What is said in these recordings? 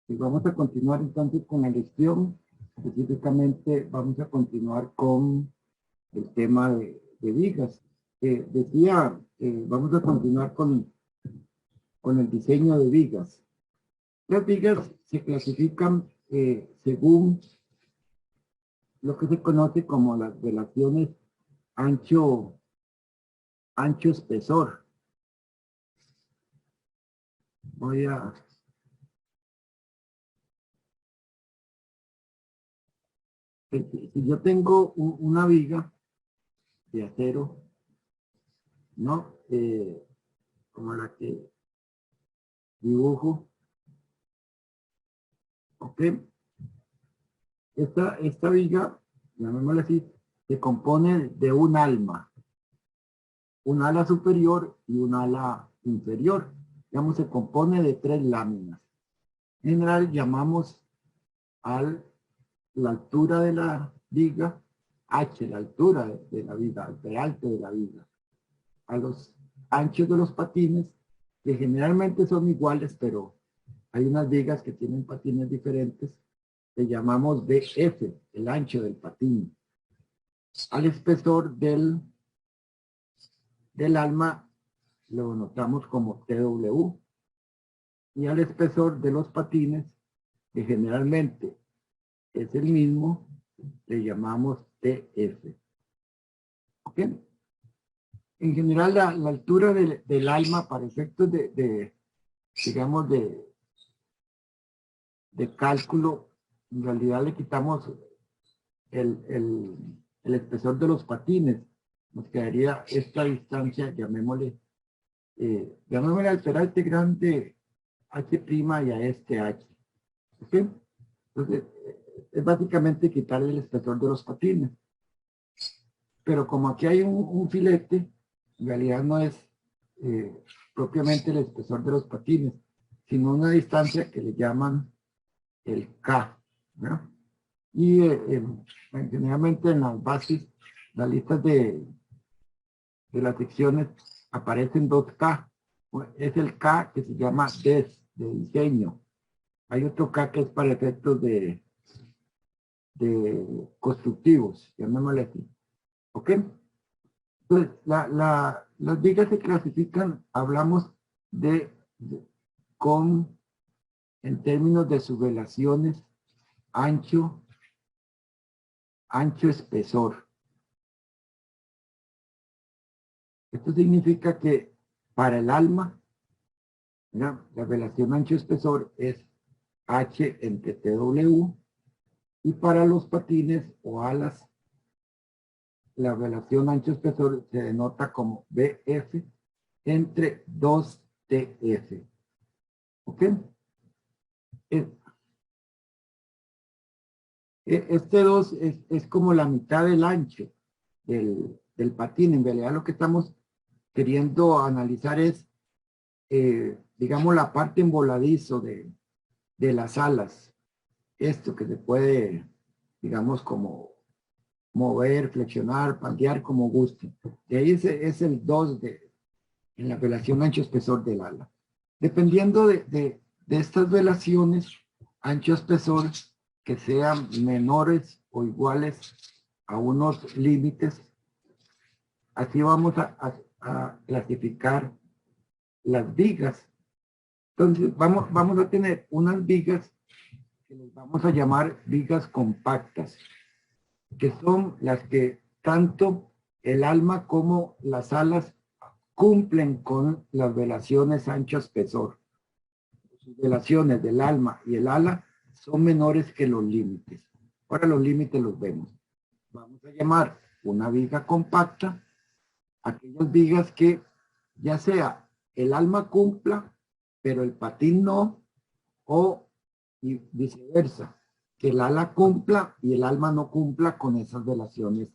Y vamos a continuar entonces con la lección. Específicamente vamos a continuar con el tema de vigas. Vamos a continuar con el diseño de vigas. Las vigas se clasifican según lo que se conoce como las relaciones ancho-espesor. Si yo tengo una viga de acero, ¿no? Como la que dibujo, ¿ok? Esta viga, llamémosla así, se compone de un ala superior y un ala inferior. Digamos, se compone de 3 láminas. En general llamamos la altura de la viga H, la altura de la viga, el alto de la viga. A los anchos de los patines, que generalmente son iguales, pero hay unas vigas que tienen patines diferentes, le llamamos BF, el ancho del patín. Al espesor del alma lo notamos como TW. Y al espesor de los patines, que generalmente es el mismo, le llamamos TF. ¿Ok? En general, la altura del alma para efectos digamos, de cálculo, en realidad le quitamos el espesor de los patines. Nos quedaría esta distancia, llamémosle al peralte grande H' y a este H. ¿Ok? Entonces, es básicamente quitarle el espesor de los patines. Pero como aquí hay un filete, en realidad no es propiamente el espesor de los patines, sino una distancia que le llaman el K, ¿no? Y generalmente en las bases, las listas de las secciones aparecen 2K. Es el K que se llama DES, de diseño. Hay otro K que es para efectos de constructivos, llamémosle así. ¿Ok? Pues las vigas se clasifican, hablamos en términos de sus relaciones ancho-espesor. Esto significa que para el alma, ¿no?, la relación ancho-espesor es H entre TW, y para los patines o alas, la relación ancho-espesor se denota como BF entre 2TF. ¿Ok? Este 2 es como la mitad del ancho del patín. En realidad lo que estamos queriendo analizar es, digamos, la parte en voladizo de las alas. Esto que se puede, digamos, como mover, flexionar, pandear como guste. De ahí es el 2 en la relación ancho-espesor del ala. Dependiendo de estas relaciones ancho-espesor, que sean menores o iguales a unos límites, así vamos a clasificar las vigas. Entonces vamos a tener unas vigas que les vamos a llamar vigas compactas, que son las que tanto el alma como las alas cumplen con las relaciones ancho-espesor. Sus relaciones del alma y el ala son menores que los límites. Ahora los límites los vemos. Vamos a llamar una viga compacta aquellas vigas que ya sea el alma cumpla, pero el patín no, o y viceversa, que el ala cumpla y el alma no cumpla con esas relaciones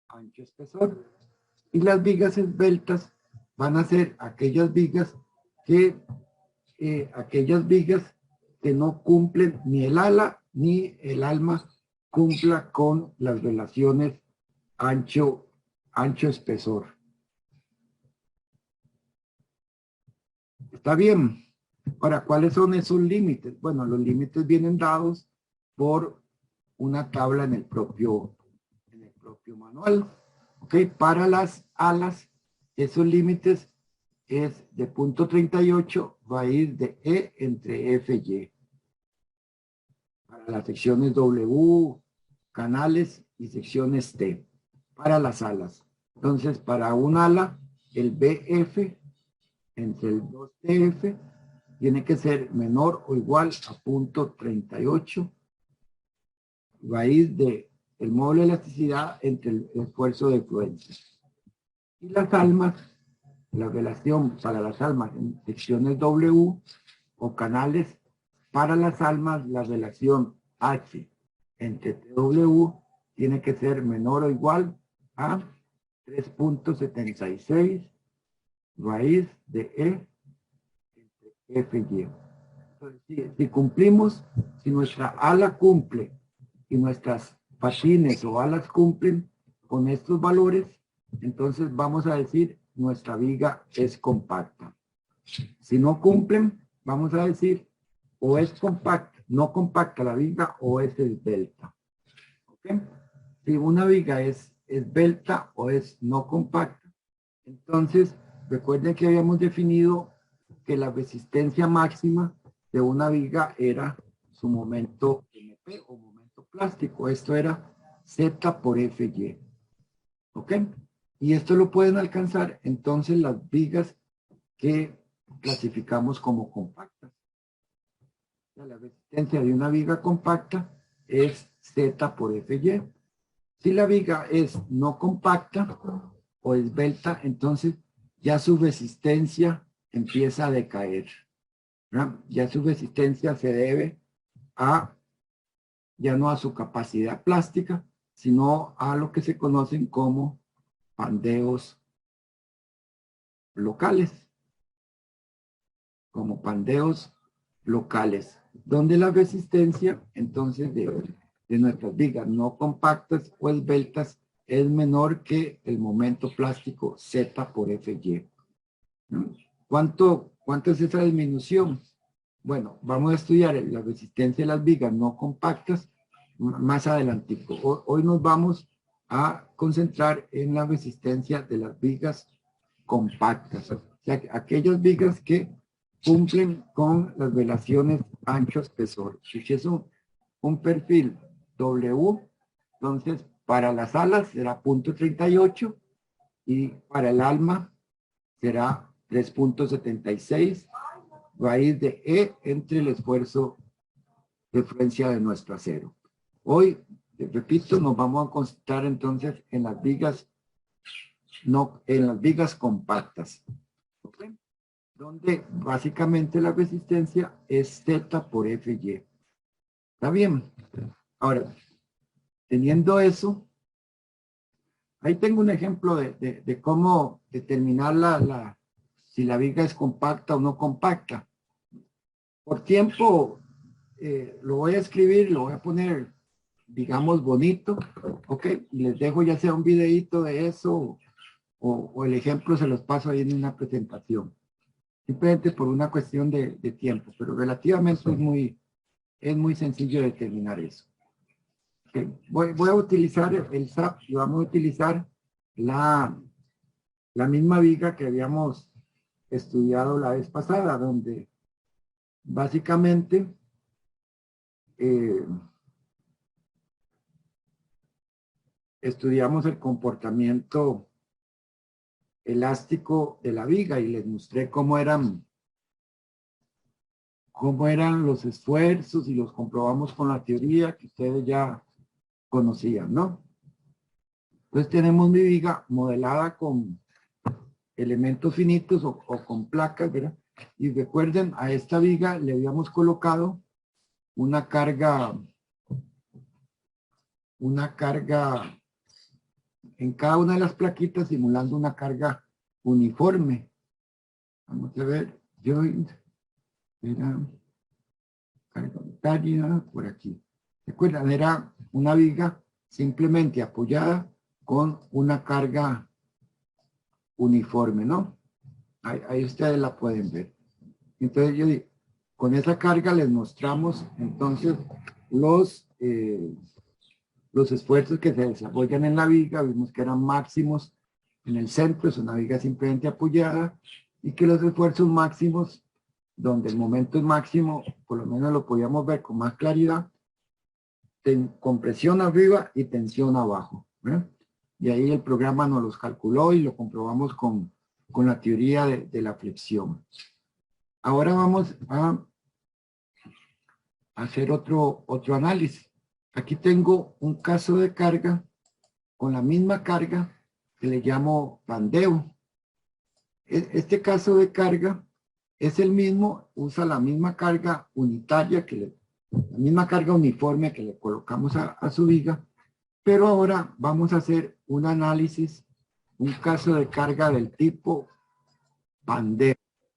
ancho-espesor. Y las vigas esbeltas van a ser aquellas vigas que no cumplen ni el ala ni el alma cumpla con las relaciones ancho-espesor. ¿Está bien? Ahora, ¿cuáles son esos límites? Bueno, los límites vienen dados por una tabla en el propio manual. ¿Ok? Para las alas, esos límites es de punto 38, va a ir de E entre F y Y. Para las secciones W, canales y secciones T. Para las alas. Entonces, para un ala, el BF entre el 2TF tiene que ser menor o igual a punto 38 raíz de el módulo de elasticidad entre el esfuerzo de fluencia. Y las almas, la relación para las almas en secciones W o canales, para las almas la relación H entre TW tiene que ser menor o igual a 3.76 raíz de E entre F y Y. Entonces, si cumplimos, si nuestra ala cumple y nuestras patines o alas cumplen con estos valores, entonces vamos a decir nuestra viga es compacta. Si no cumplen, vamos a decir o es compacta, no compacta la viga o es esbelta. ¿Okay? Si una viga es esbelta o es no compacta, entonces recuerden que habíamos definido que la resistencia máxima de una viga era su momento MP o momento plástico. Esto era Z por FY. ¿Ok? Y esto lo pueden alcanzar entonces las vigas que clasificamos como compactas. La resistencia de una viga compacta es Z por FY. Si la viga es no compacta o esbelta, entonces ya su resistencia empieza a decaer. ¿Verdad? Ya su resistencia se debe a, ya no a su capacidad plástica, sino a lo que se conocen como pandeos locales. Como pandeos locales, donde la resistencia, entonces, de nuestras vigas no compactas o esbeltas es menor que el momento plástico Z por FY. ¿Cuánto es esa disminución? Bueno, vamos a estudiar la resistencia de las vigas no compactas más adelante. Hoy nos vamos a concentrar en la resistencia de las vigas compactas. O sea, aquellas vigas que cumplen con las relaciones ancho-espesor. Si es un perfil W, entonces para las alas será 0.38 y para el alma será 3.76 raíz de E entre el esfuerzo de fluencia de nuestro acero. Hoy, repito, nos vamos a concentrar entonces en las vigas, en las vigas compactas, ¿okay? Donde básicamente la resistencia es Z por FY. ¿Está bien? Ahora, teniendo eso, ahí tengo un ejemplo de cómo determinar si la viga es compacta o no compacta. Por tiempo, lo voy a escribir, lo voy a poner, digamos, bonito, ¿ok? Y les dejo ya sea un videito de eso o el ejemplo se los paso ahí en una presentación. Simplemente por una cuestión de tiempo, pero relativamente es muy sencillo determinar eso. Okay. Voy a utilizar el SAP y vamos a utilizar la misma viga que habíamos estudiado la vez pasada, donde básicamente estudiamos el comportamiento elástico de la viga y les mostré cómo eran los esfuerzos y los comprobamos con la teoría que ustedes ya conocían, ¿no? Entonces tenemos mi viga modelada con elementos finitos o con placas, ¿verdad? Y recuerden, a esta viga le habíamos colocado una carga en cada una de las plaquitas simulando una carga uniforme. Vamos a ver, joint, era carga unitaria, por aquí. Recuerdan, era una viga simplemente apoyada con una carga uniforme, ¿no? Ahí ustedes la pueden ver. Entonces yo digo, con esa carga les mostramos entonces los esfuerzos que se desarrollan en la viga. Vimos que eran máximos en el centro, es una viga simplemente apoyada, y que los esfuerzos máximos, donde el momento es máximo, por lo menos lo podíamos ver con más claridad, con presión arriba y tensión abajo, ¿verdad? Y ahí el programa nos los calculó y lo comprobamos con la teoría de la flexión. Ahora vamos a hacer otro análisis. Aquí tengo un caso de carga con la misma carga que le llamo pandeo. Este caso de carga es el mismo, usa la misma carga unitaria, la misma carga uniforme que le colocamos a su viga, pero ahora vamos a hacer un análisis, un caso de carga del tipo pandeo.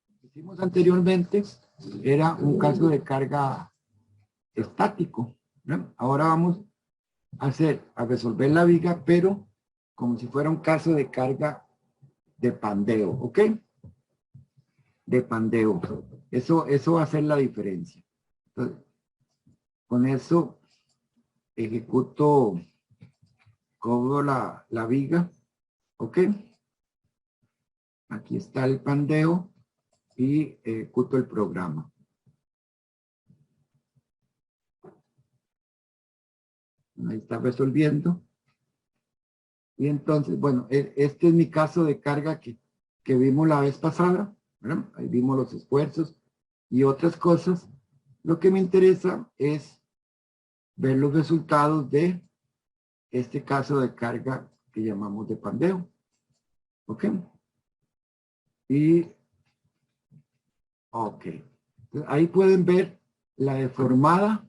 Lo que hicimos anteriormente era un caso de carga estático, ¿no? Ahora vamos a resolver la viga, pero como si fuera un caso de carga de pandeo, ¿ok? De pandeo. Eso va a ser la diferencia. Entonces, con eso ejecuto, cobro la viga, ¿ok? Aquí está el pandeo y ejecuto el programa. Ahí está resolviendo. Y entonces, bueno, este es mi caso de carga que vimos la vez pasada, ¿verdad? Ahí vimos los esfuerzos y otras cosas. Lo que me interesa es ver los resultados de este caso de carga que llamamos de pandeo. ¿Ok? Y, ok. Entonces, ahí pueden ver la deformada,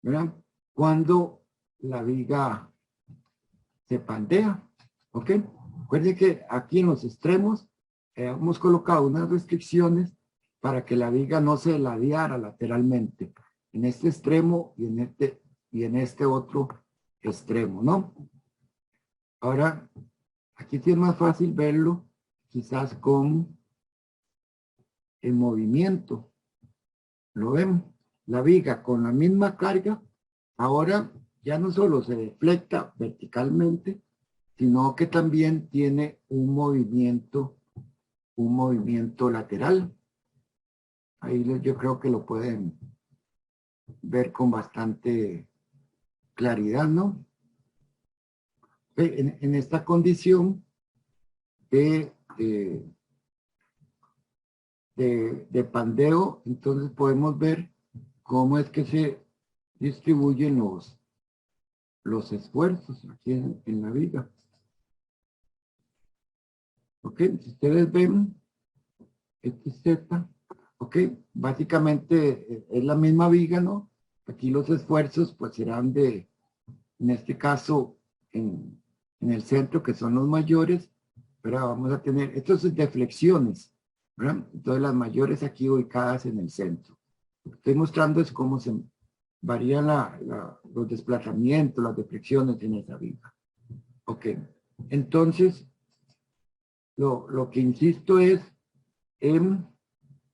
¿verdad? Cuando la viga se pandea. ¿Ok? Recuerden que aquí en los extremos hemos colocado unas restricciones para que la viga no se ladeara lateralmente en este extremo y en este otro extremo, ¿no? Ahora, aquí sí es más fácil verlo quizás con el movimiento. ¿Lo ven? La viga con la misma carga ahora ya no solo se deflecta verticalmente, sino que también tiene un movimiento lateral. Ahí yo creo que lo pueden ver con bastante claridad, ¿no? En esta condición de pandeo, entonces podemos ver cómo es que se distribuyen los esfuerzos aquí en la viga. Ok, si ustedes ven, XZ, ok, básicamente es la misma viga, ¿no? Aquí los esfuerzos pues serán en este caso, en el centro, que son los mayores, pero vamos a tener, estos son deflexiones, ¿verdad? Entonces las mayores aquí ubicadas en el centro. Lo que estoy mostrando es cómo se varían los desplazamientos, las deflexiones en esa viga. Ok, entonces, lo que insisto es en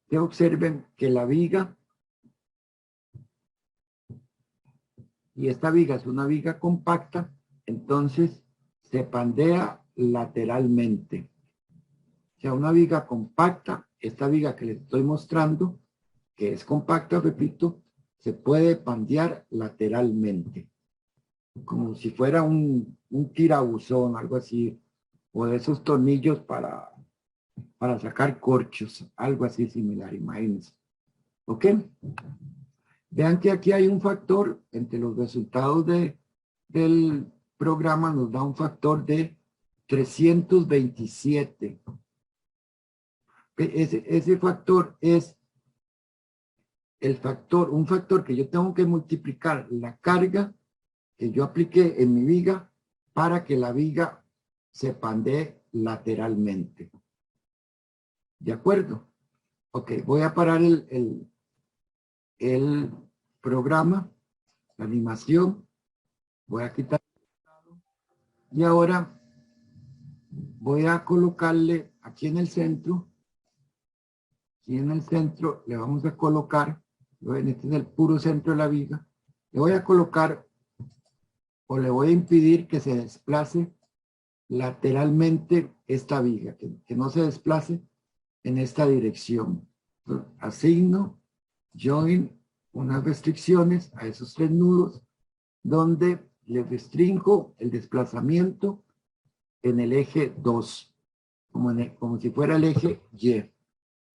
que observen que la viga, y esta viga es una viga compacta, entonces se pandea lateralmente. O sea, una viga compacta, esta viga que les estoy mostrando, que es compacta, repito, se puede pandear lateralmente, como si fuera un tirabuzón, algo así, o de esos tornillos para sacar corchos, algo así similar, imagínense. ¿Ok? Vean que aquí hay un factor, entre los resultados del programa nos da un factor de 327. Ese factor es un factor que yo tengo que multiplicar la carga que yo apliqué en mi viga para que la viga se pandee lateralmente. ¿De acuerdo? Ok, voy a parar el programa, la animación. Voy a quitar. Y ahora voy a colocarle aquí en el centro y en el centro le vamos a colocar, este es el puro centro de la viga, le voy a colocar o le voy a impedir que se desplace lateralmente esta viga, que no se desplace en esta dirección. Entonces, asigno, join, unas restricciones a esos 3 nudos, donde le restringo el desplazamiento en el eje 2, como si fuera el eje Y.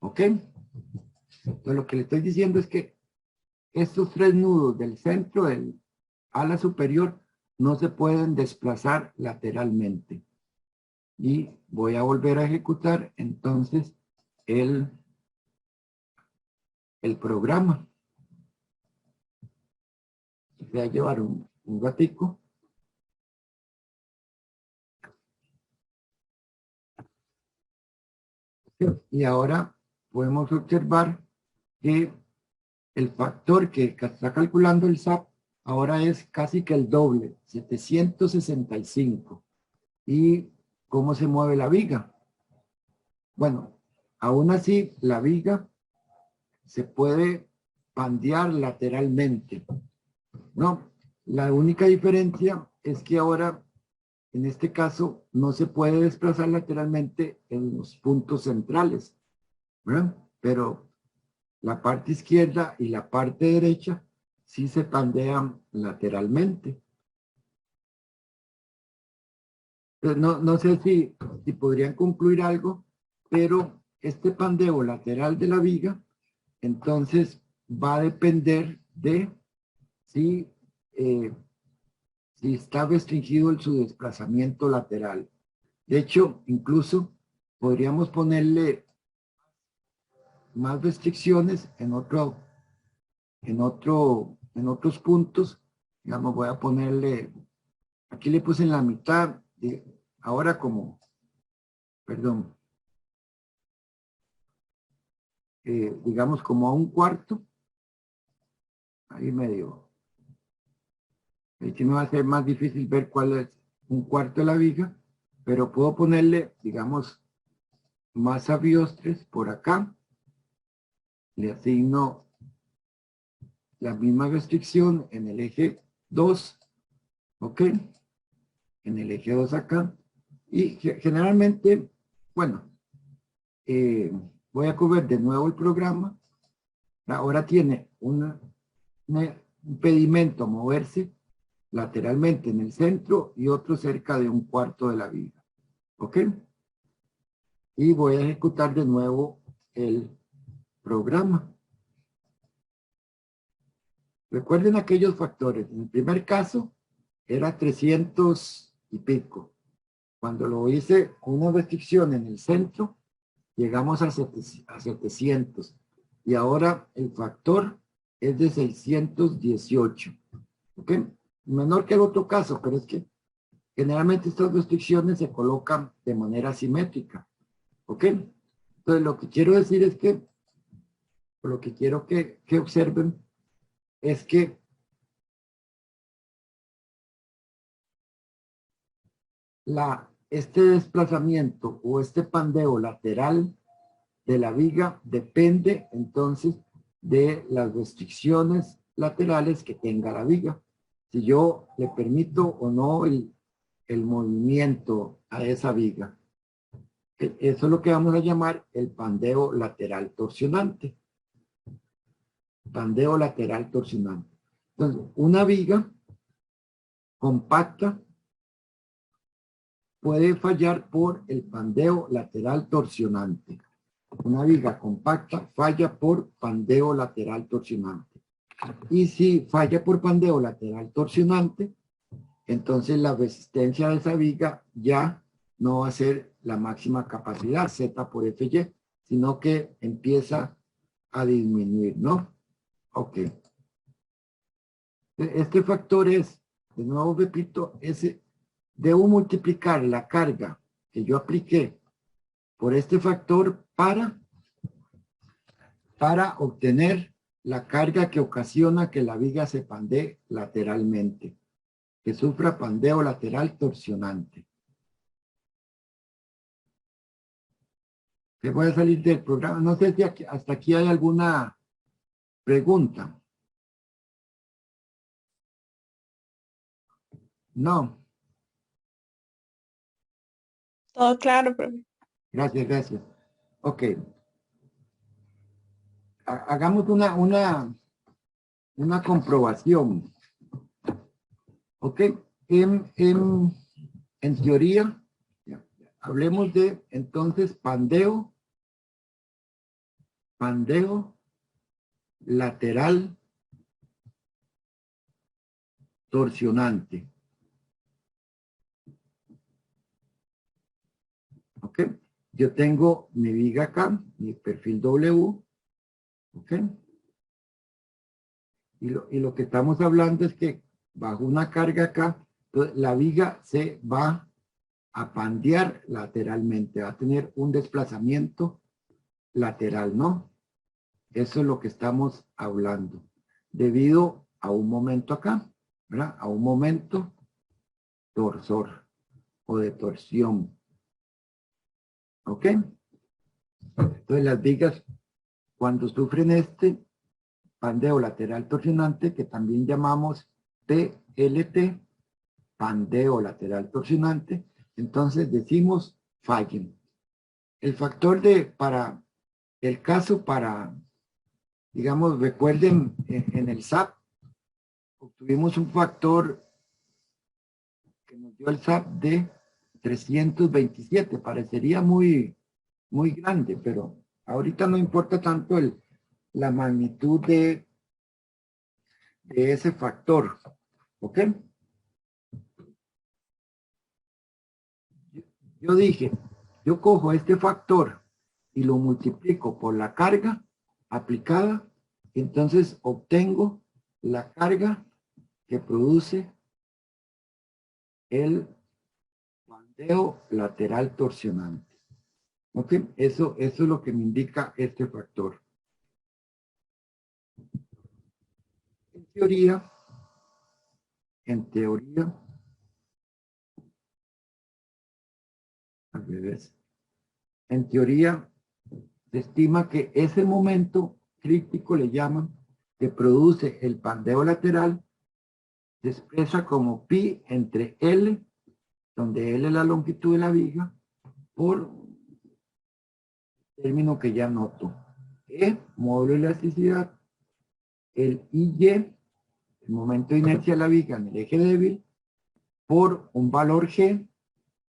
¿Ok? Entonces lo que le estoy diciendo es que estos 3 nudos del centro del ala superior no se pueden desplazar lateralmente. Y voy a volver a ejecutar entonces el programa. Voy a llevar un ratico. Y ahora podemos observar que el factor que está calculando el SAP ahora es casi que el doble, 765. ¿Y cómo se mueve la viga? Bueno, aún así la viga se puede pandear lateralmente, ¿no? La única diferencia es que ahora, en este caso, no se puede desplazar lateralmente en los puntos centrales, ¿verdad? Pero la parte izquierda y la parte derecha sí se pandean lateralmente. Entonces, no sé si podrían concluir algo, pero este pandeo lateral de la viga, entonces va a depender de si, si está restringido su desplazamiento lateral. De hecho, incluso podríamos ponerle más restricciones en otros puntos. Digamos, voy a ponerle, aquí le puse en la mitad, ahora como, perdón, digamos como a un cuarto, ahí medio, ahí sí me va a ser más difícil ver cuál es un cuarto de la viga, pero puedo ponerle, digamos, más abiostres por acá, le asigno la misma restricción en el eje 2, ¿ok? En el eje 2 acá, y generalmente, bueno, voy a cubrir de nuevo el programa. Ahora tiene un impedimento a moverse lateralmente en el centro y otro cerca de un cuarto de la viga. ¿Ok? Y voy a ejecutar de nuevo el programa. Recuerden aquellos factores. En el primer caso era 300 y pico. Cuando lo hice con una restricción en el centro, llegamos a 700. Y ahora el factor es de 618. ¿Ok? Menor que el otro caso, pero es que generalmente estas restricciones se colocan de manera simétrica. ¿Ok? Entonces lo que quiero decir es que, lo que quiero que observen es que este desplazamiento o este pandeo lateral de la viga depende entonces de las restricciones laterales que tenga la viga. Si yo le permito o no el movimiento a esa viga. Eso es lo que vamos a llamar el pandeo lateral torsionante. Pandeo lateral torsionante. Entonces, una viga compacta puede fallar por el pandeo lateral torsionante. Una viga compacta falla por pandeo lateral torsionante. Y si falla por pandeo lateral torsionante, entonces la resistencia de esa viga ya no va a ser la máxima capacidad, Z por FY, sino que empieza a disminuir, ¿no? Ok. Este factor es, de nuevo repito, debo multiplicar la carga que yo apliqué por este factor para obtener la carga que ocasiona que la viga se pandee lateralmente, que sufra pandeo lateral torsionante. que voy a salir del programa. No sé si hasta aquí hay alguna pregunta. No. Todo claro, profe. Gracias, gracias. Ok. Hagamos una comprobación. Ok. En teoría, hablemos de entonces pandeo lateral torsionante. ¿Ok? Yo tengo mi viga acá, mi perfil W. ¿Ok? Y lo que estamos hablando es que bajo una carga acá, la viga se va a pandear lateralmente, va a tener un desplazamiento lateral, ¿no? Eso es lo que estamos hablando. Debido a un momento acá, ¿verdad? A un momento torsor o de torsión. ¿Ok? Entonces las vigas, cuando sufren este pandeo lateral torsionante, que también llamamos PLT, pandeo lateral torsionante, entonces decimos fallen. El factor para el caso digamos, recuerden en el SAP, obtuvimos un factor que nos dio el SAP de 327, parecería muy grande, pero ahorita no importa tanto la magnitud de ese factor, ¿ok? Yo dije, yo cojo este factor y lo multiplico por la carga aplicada, entonces obtengo la carga que produce el pandeo lateral torsionante. ¿Ok? Eso es lo que me indica este factor. En teoría, al revés, en teoría, se estima que ese momento crítico le llaman, que produce el pandeo lateral, se expresa como pi entre L, donde L es la longitud de la viga, por término que ya noto. E, módulo de elasticidad, el IY, el momento de inercia de la viga en el eje débil, por un valor G,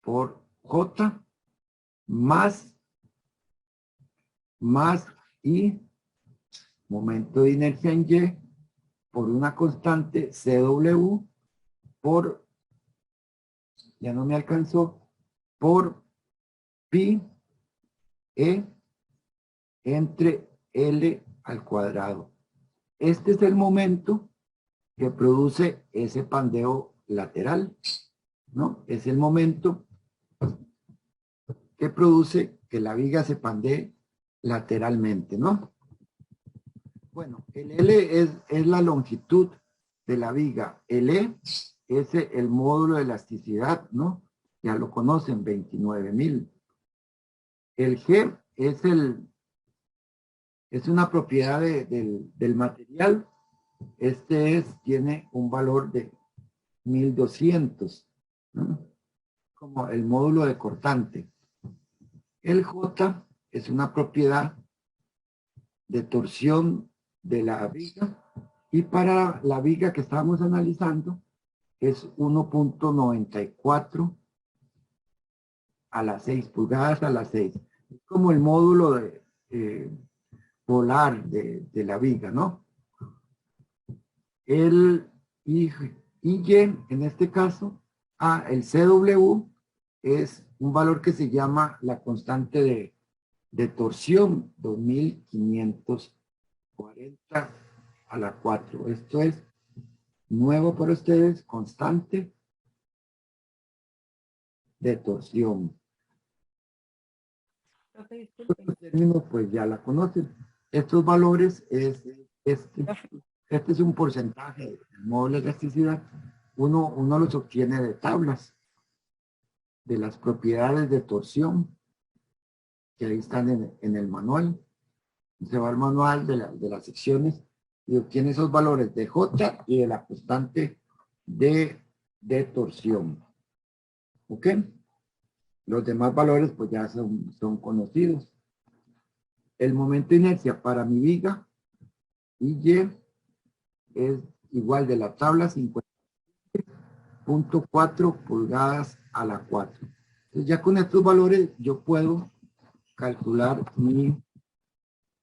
por J, más I, momento de inercia en Y, por una constante CW, por, ya no me alcanzó, por pi E entre L al cuadrado. Este es el momento que produce ese pandeo lateral, ¿no? Es el momento que produce que la viga se pandee lateralmente, ¿no? Bueno, el L es la longitud de la viga. El E es el módulo de elasticidad, ¿no? Ya lo conocen, 29,000. El G es una propiedad del material. Tiene un valor de 1200, ¿no? Como el módulo de cortante. El J es una propiedad de torsión de la viga, y para la viga que estábamos analizando es 1.94 a las 6 pulgadas a las 6. Es como el módulo polar de la viga, ¿no? El IY, en este caso, el CW es un valor que se llama la constante de torsión, 2540 a la 4. Esto es nuevo para ustedes, constante de torsión. Profe, disculpe. Estos términos pues ya la conocen. Estos valores este es un porcentaje del módulo de elasticidad. Uno los obtiene de tablas de las propiedades de torsión que ahí están en el manual. Se va al manual de las secciones y obtiene esos valores de J y de la constante de torsión. ¿Ok? Los demás valores pues ya son conocidos. El momento de inercia para mi viga Y es igual de la tabla 50.4 pulgadas a la 4. Entonces ya con estos valores yo puedo calcular mi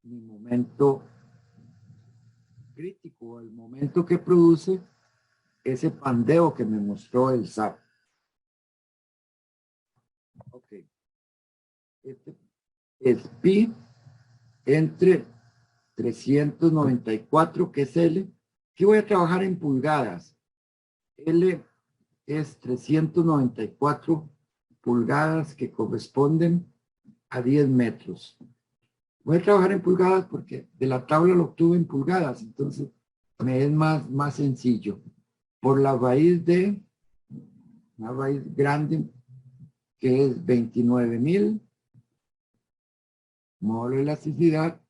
momento crítico, el momento que produce ese pandeo que me mostró el SAP. Ok. Este es pi entre 394, que es L. Aquí voy a trabajar en pulgadas. L es 394 pulgadas que corresponden a 10 metros. Voy a trabajar en pulgadas porque de la tabla lo obtuve en pulgadas, entonces me es más sencillo. Por la raíz de, una raíz grande, que es 29.000, módulo de elasticidad,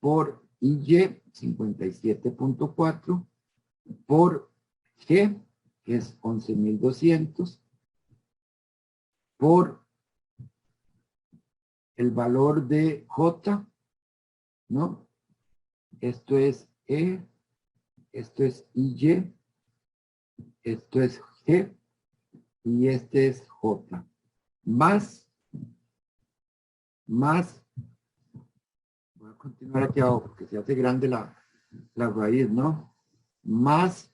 por IY, 57.4, por G, que es 11.200, por el valor de J, ¿no? Esto es E, esto es IY, esto es G, y este es J. Más, voy a continuar aquí abajo porque se hace grande la raíz, ¿no? Más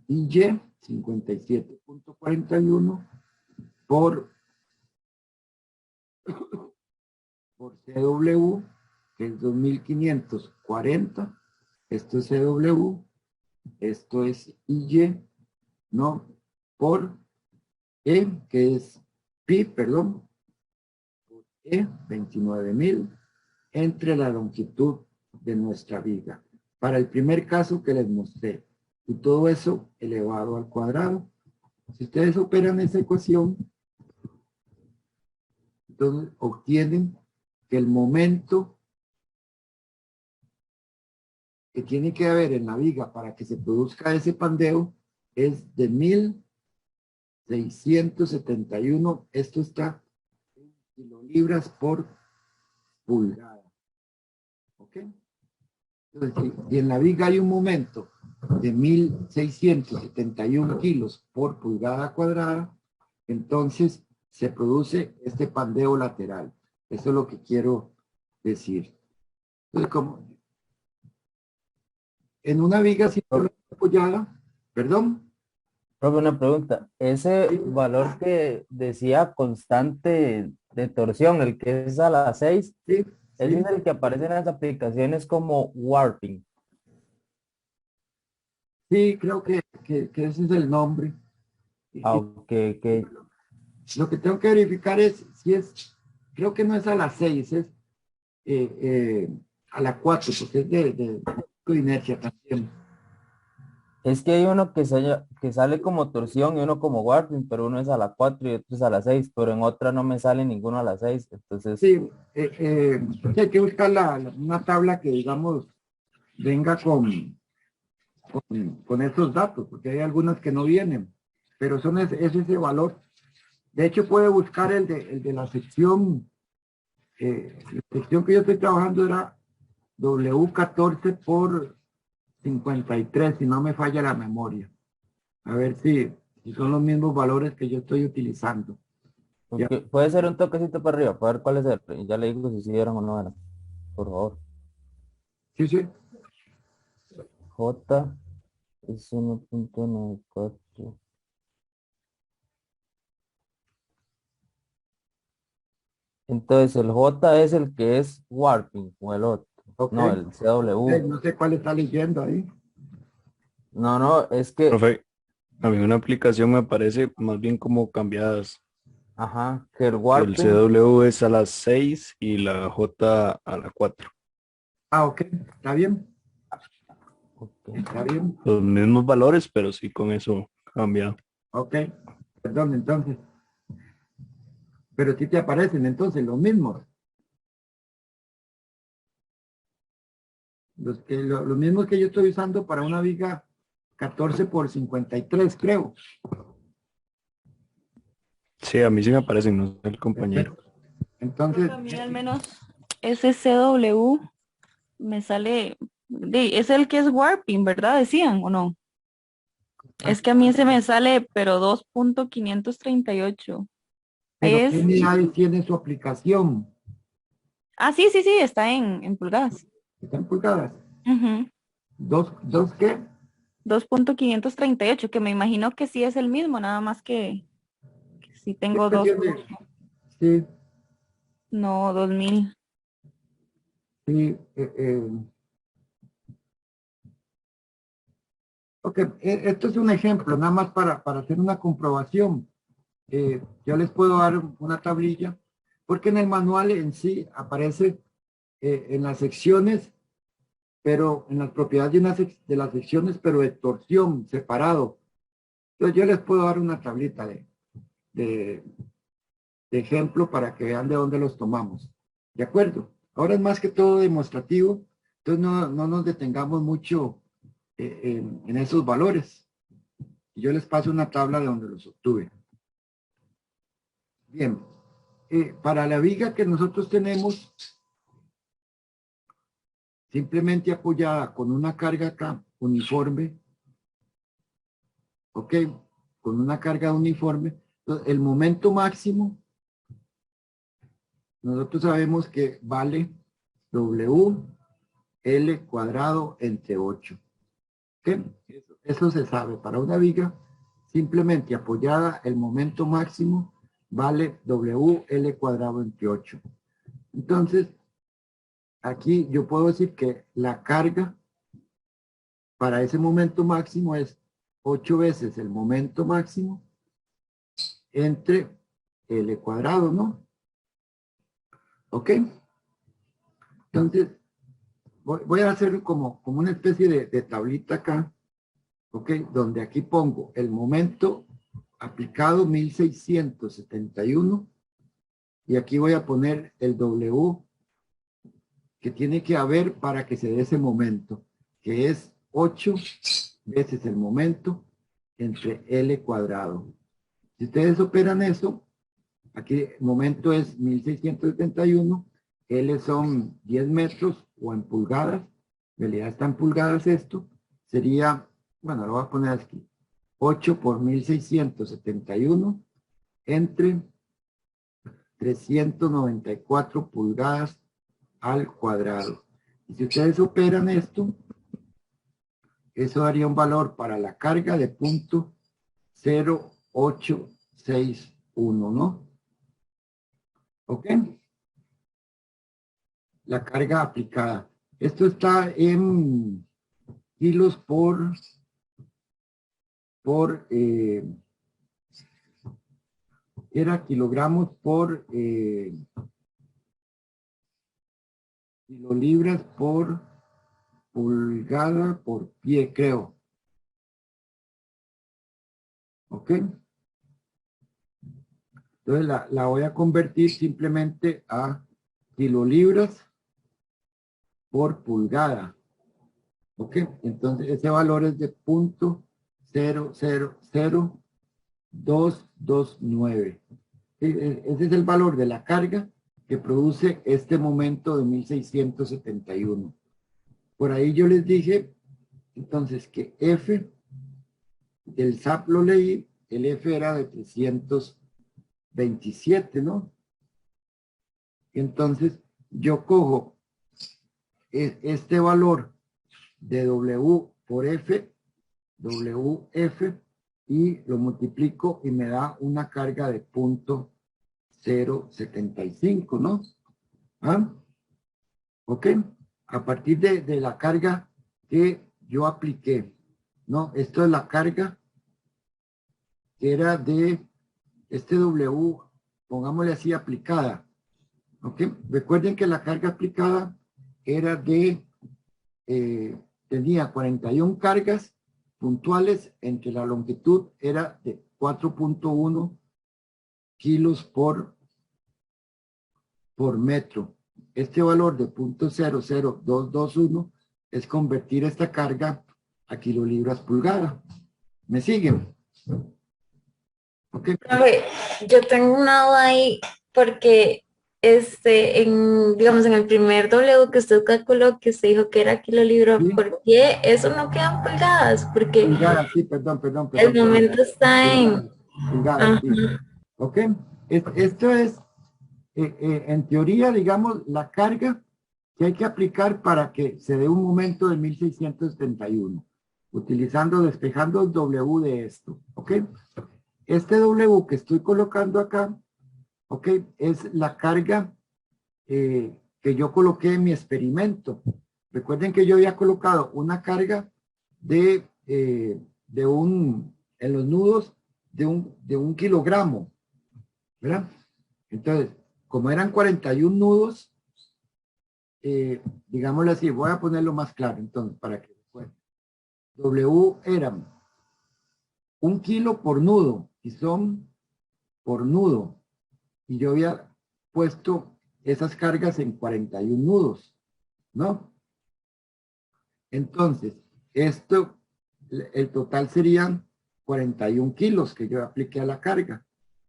IY, 57.41, por CW, que es 2.540. Esto es CW, esto es IY, ¿no? Por E, que es pi, perdón, por E, 29.000, entre la longitud de nuestra viga. Para el primer caso que les mostré, y todo eso elevado al cuadrado. Si ustedes operan esa ecuación, entonces obtienen que el momento que tiene que haber en la viga para que se produzca ese pandeo es de 1.671. Esto está en kilolibras por pulgada. ¿Ok? Entonces, si en la viga hay un momento de 1.671 kilos por pulgada cuadrada, entonces se produce este pandeo lateral. Eso es lo que quiero decir. Entonces, como en una viga siempre apoyada, perdón. Profe, una pregunta. Ese Sí. valor que decía constante de torsión, el que es a las 6, Sí, ese sí. es el que aparece en las aplicaciones como warping. Sí, creo que ese es el nombre. Ah, Y ok, ok. lo que tengo que verificar es si es, creo que no es a las 6, es a la 4, porque es de inercia también. Es que hay uno que sale como torsión y uno como warping, pero uno es a la 4 y otro es a la 6, pero en otra no me sale ninguno a la 6. Entonces, Sí, hay que buscar una tabla que, digamos, venga con esos datos, porque hay algunas que no vienen, pero es ese valor. De hecho, puede buscar el de la sección que yo estoy trabajando era W14 por 53, si no me falla la memoria. A ver si son los mismos valores que yo estoy utilizando. Ya. porque puede ser un toquecito para arriba, para ver cuál es el, y ya le digo si sí eran o no eran, por favor. Sí, sí. J es 1.94. Entonces el J es el que es warping o el otro. Ok. No, el CW. No sé cuál está leyendo ahí. No, no, es que, Profe, a mí una aplicación me parece más bien como cambiadas, ajá, que el que el warping. CW es a las 6 y la J a la 4. Ah, ok. Está bien. Ok. Está bien. Los mismos valores, pero sí con eso cambiado. Ok. Perdón, entonces. Pero sí te aparecen entonces los mismos. Los mismos que yo estoy usando para una viga 14 por 53, creo. Sí, a mí sí me aparecen, no sé el compañero. Entonces, A mí al menos ese CW me sale, es el que es warping, ¿verdad? Decían, ¿o no? Es que a mí ese me sale, pero 2.538. pero ¿qué Es, unidades tiene su aplicación? sí, sí, sí, está en pulgadas. ¿Están pulgadas? Ujú. ¿Dos qué? 2.538, que me imagino que sí es el mismo, nada más que sí tengo Siempre dos, tiene- Sí, no 2.000. sí. Ok, esto es un ejemplo, nada más para hacer una comprobación. Yo les puedo dar una tablilla, porque en el manual en sí aparece en las secciones, pero en las propiedades de las secciones, pero de torsión, separado. Entonces yo les puedo dar una tablita de, de ejemplo para que vean de dónde los tomamos. ¿De acuerdo? Ahora es más que todo demostrativo, entonces no nos detengamos mucho en esos valores. Y yo les paso una tabla de donde los obtuve. Bien, para la viga que nosotros tenemos, simplemente apoyada con una carga acá, uniforme, ¿ok? Con una carga uniforme, entonces, el momento máximo, nosotros sabemos que vale W L cuadrado entre 8. ¿Ok? Eso se sabe. Para una viga, simplemente apoyada, el momento máximo vale W L cuadrado entre 8. Entonces, aquí yo puedo decir que la carga para ese momento máximo es 8 veces el momento máximo entre L cuadrado, ¿no? ¿Ok? Entonces, voy a hacer como una especie de tablita acá, ¿ok? Donde aquí pongo el momento aplicado 1671 y aquí voy a poner el W que tiene que haber para que se dé ese momento, que es 8 veces el momento entre L cuadrado. Si ustedes operan eso, aquí el momento es 1671, L son 10 metros o en pulgadas, en realidad está en pulgadas esto, sería, bueno, lo voy a poner aquí, 8 por 1671 entre 394 pulgadas al cuadrado. Y si ustedes operan esto, eso daría un valor para la carga de punto 0,861, ¿no? ¿Ok? La carga aplicada. Esto está en kilos era kilogramos por kilolibras por pulgada por pie, creo. ¿Ok? Entonces la voy a convertir simplemente a kilolibras por pulgada. ¿Ok? Entonces ese valor es de 0.000229. Ese es el valor de la carga que produce este momento de 1671. Por ahí yo les dije, entonces, que F del SAP lo leí, el F era de 327, ¿no? Entonces, yo cojo este valor de W por F, WF, y lo multiplico y me da una carga de 0.075, ¿no? ¿Ah? ¿Ok? A partir de la carga que yo apliqué, ¿no? Esto es la carga que era de este W, pongámosle así, aplicada. ¿Ok? Recuerden que la carga aplicada era tenía 41 cargas puntuales entre la longitud era de 4.1 kilos por metro. Este valor de 0.00221 es convertir esta carga a kilolibras pulgada. ¿Me siguen? Ok. Profe, yo tengo una duda ahí porque digamos, en el primer W que usted calculó, que usted dijo que era kilolibra Sí. por pie, eso no queda en pulgadas, porque Pulgadas, sí, perdón. el momento está en... Pulgadas, sí. Ajá. Ok. Esto es, en teoría, digamos, la carga que hay que aplicar para que se dé un momento de 1671, despejando el W de esto, ¿ok? Este W que estoy colocando acá, ¿ok? Es la carga que yo coloqué en mi experimento. Recuerden que yo había colocado una carga en los nudos de un kilogramo, ¿verdad? Entonces, como eran 41 nudos, digámoslo así, voy a ponerlo más claro entonces para que recuerden. W era 1 kilo por nudo y son por nudo. Y yo había puesto esas cargas en 41 nudos, ¿no? Entonces, el total serían 41 kilos que yo apliqué a la carga.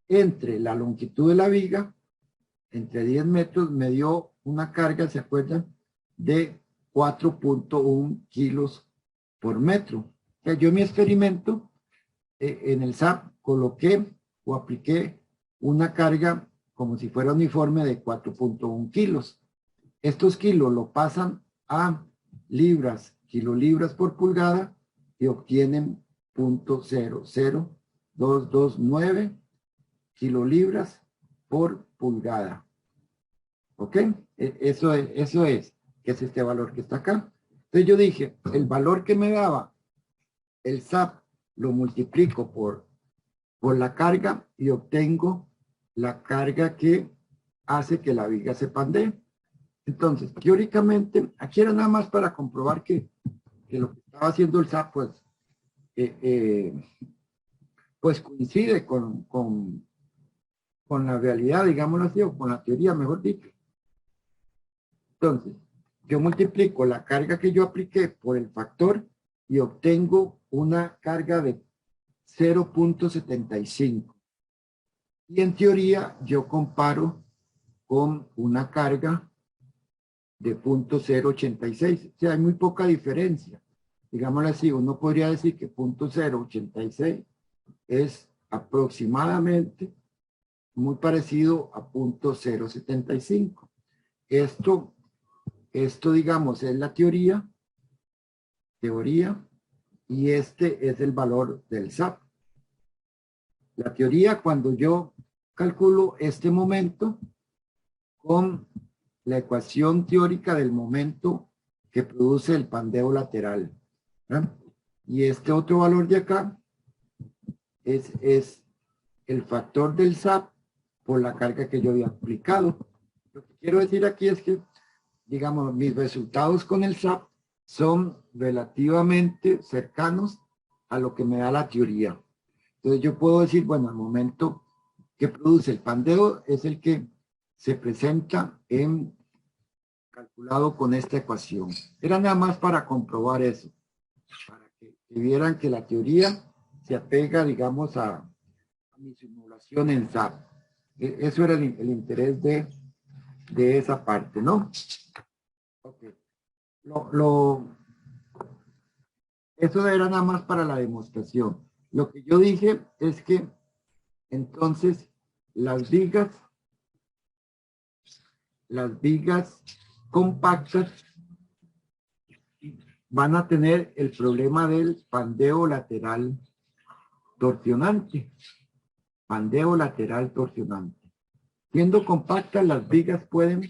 Entre la longitud de la viga, entre 10 metros, me dio una carga, ¿se acuerdan? De 4.1 kilos por metro. O sea, yo en mi experimento, en el SAP, coloqué o apliqué una carga como si fuera uniforme de 4.1 kilos. Estos kilos lo pasan a libras, kilolibras por pulgada y obtienen 0.00229 kilolibras por pulgada. ¿Ok? Eso es, que es este valor que está acá. Entonces yo dije, el valor que me daba el SAP lo multiplico por la carga y obtengo la carga que hace que la viga se pandee. Entonces, teóricamente, aquí era nada más para comprobar que lo que estaba haciendo el SAP, pues coincide con la realidad, digámoslo así, o con la teoría, mejor dicho. Entonces, yo multiplico la carga que yo apliqué por el factor y obtengo una carga de 0.75. Y en teoría, yo comparo con una carga de 0.086. O sea, hay muy poca diferencia. Digámoslo así, uno podría decir que 0.086 es aproximadamente muy parecido a 0.075. Esto, digamos, es la teoría, y este es el valor del SAP. La teoría, cuando yo calculo este momento con la ecuación teórica del momento que produce el pandeo lateral, ¿verdad? Y este otro valor de acá es el factor del SAP por la carga que yo había aplicado. Lo que quiero decir aquí es que, digamos, mis resultados con el SAP son relativamente cercanos a lo que me da la teoría. Entonces yo puedo decir, bueno, el momento que produce el pandeo es el que se presenta calculado con esta ecuación. Era nada más para comprobar eso, para que vieran que la teoría se apega, digamos, a mi simulación en SAP. Eso era el interés de esa parte, ¿no? Ok. Eso era nada más para la demostración. Lo que yo dije es que entonces las vigas compactas van a tener el problema del pandeo lateral torsionante. Pandeo lateral torsionante. Siendo compactas, las vigas pueden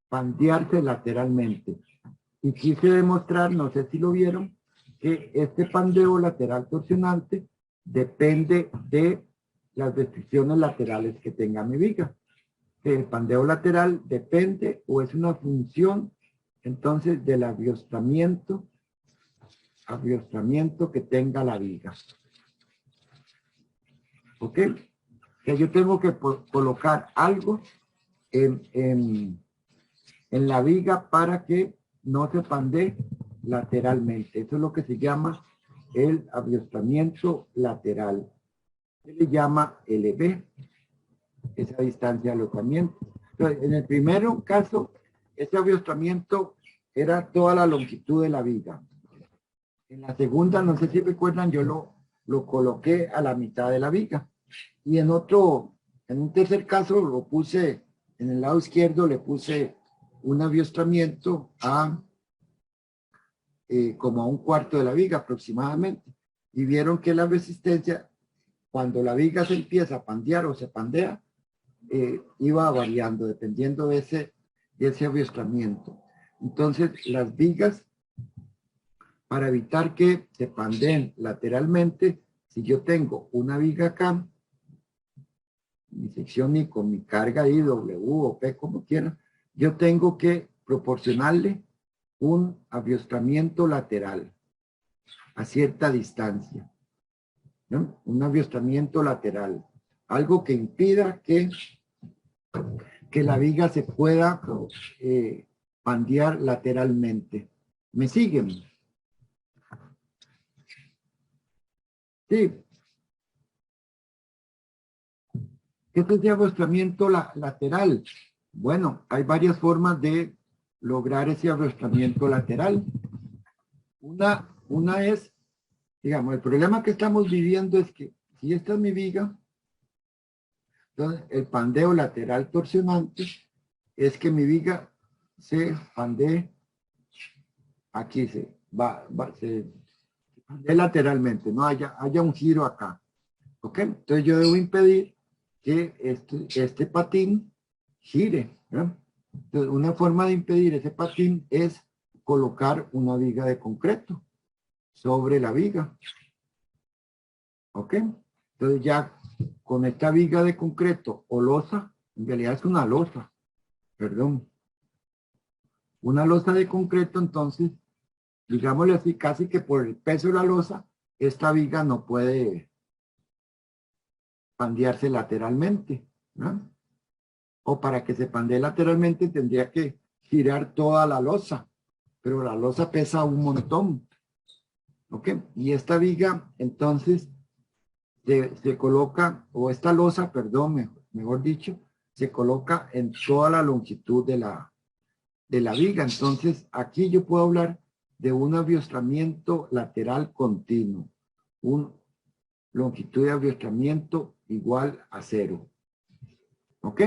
pandearse lateralmente. Y quise demostrar, no sé si lo vieron, que este pandeo lateral torsionante depende de las restricciones laterales que tenga mi viga. El pandeo lateral depende o es una función entonces del aviostramiento que tenga la viga. ¿Ok? Que yo tengo que colocar algo en la viga para que no se pandee lateralmente. Eso es lo que se llama el aviostramiento lateral. Se le llama LB, esa distancia de alojamiento. Entonces, en el primer caso, ese aviostramiento era toda la longitud de la viga. En la segunda, no sé si recuerdan, yo lo coloqué a la mitad de la viga. Y en un tercer caso, lo puse en el lado izquierdo, le puse un aviostramiento como a un cuarto de la viga aproximadamente. Y vieron que la resistencia, cuando la viga se empieza a pandear o se pandea, iba variando dependiendo de ese aviostramiento. Entonces, las vigas, para evitar que se pandeen lateralmente, si yo tengo una viga acá, mi sección y con mi carga ahí, W o P, como quiera, yo tengo que proporcionarle un aviostramiento lateral a cierta distancia, ¿no? Un aviostramiento lateral, algo que impida que la viga se pueda pandear lateralmente. ¿Me siguen? Sí. ¿Qué es ese aviostramiento lateral? Bueno, hay varias formas de lograr ese aviostramiento lateral. Una es, digamos, el problema que estamos viviendo es que si esta es mi viga, entonces el pandeo lateral torsionante es que mi viga se pandee, aquí se pandee lateralmente, no haya un giro acá. ¿Ok? Entonces yo debo impedir que este patín gire, ¿no? Entonces, una forma de impedir ese patín es colocar una viga de concreto sobre la viga. ¿Ok? Entonces ya con esta viga de concreto o losa, en realidad es una losa, perdón. Una losa de concreto, entonces, digámosle así, casi que por el peso de la losa, esta viga no puede pandearse lateralmente, ¿no? O para que se pandee lateralmente tendría que girar toda la losa, pero la losa pesa un montón. ¿Ok? Y esta viga, entonces, se coloca, o esta losa, perdón, mejor dicho, se coloca en toda la longitud de la viga. Entonces, aquí yo puedo hablar de un aviostramiento lateral continuo, un longitud de aviostramiento igual a 0. ¿Ok?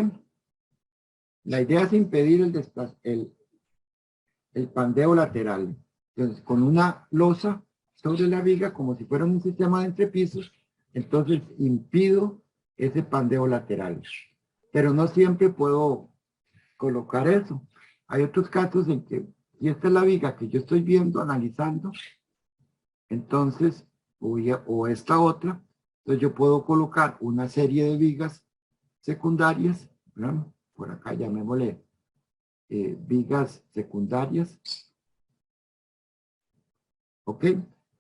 La idea es impedir el pandeo lateral. Entonces, con una losa sobre la viga, como si fuera un sistema de entrepisos, entonces impido ese pandeo lateral. Pero no siempre puedo colocar eso. Hay otros casos en que, y esta es la viga que yo estoy viendo, analizando, entonces, o esta otra, entonces yo puedo colocar una serie de vigas secundarias, ¿verdad? Por acá llamémosle vigas secundarias, ¿ok?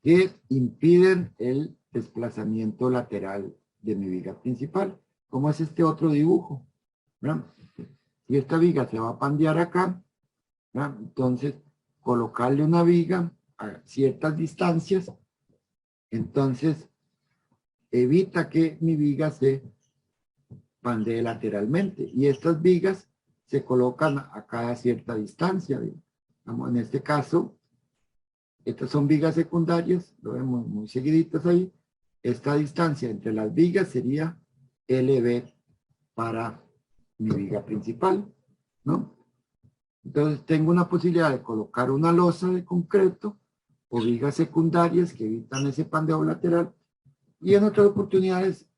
Que impiden el desplazamiento lateral de mi viga principal, como es este otro dibujo, ¿verdad? Si esta viga se va a pandear acá, ¿verdad? Entonces colocarle una viga a ciertas distancias, entonces evita que mi viga se pandee lateralmente, y estas vigas se colocan a cada cierta distancia. Digamos, en este caso, estas son vigas secundarias, lo vemos muy seguiditas ahí. Esta distancia entre las vigas sería LB para mi viga principal, ¿no? Entonces tengo una posibilidad de colocar una losa de concreto o vigas secundarias que evitan ese pandeo lateral, y en otras oportunidades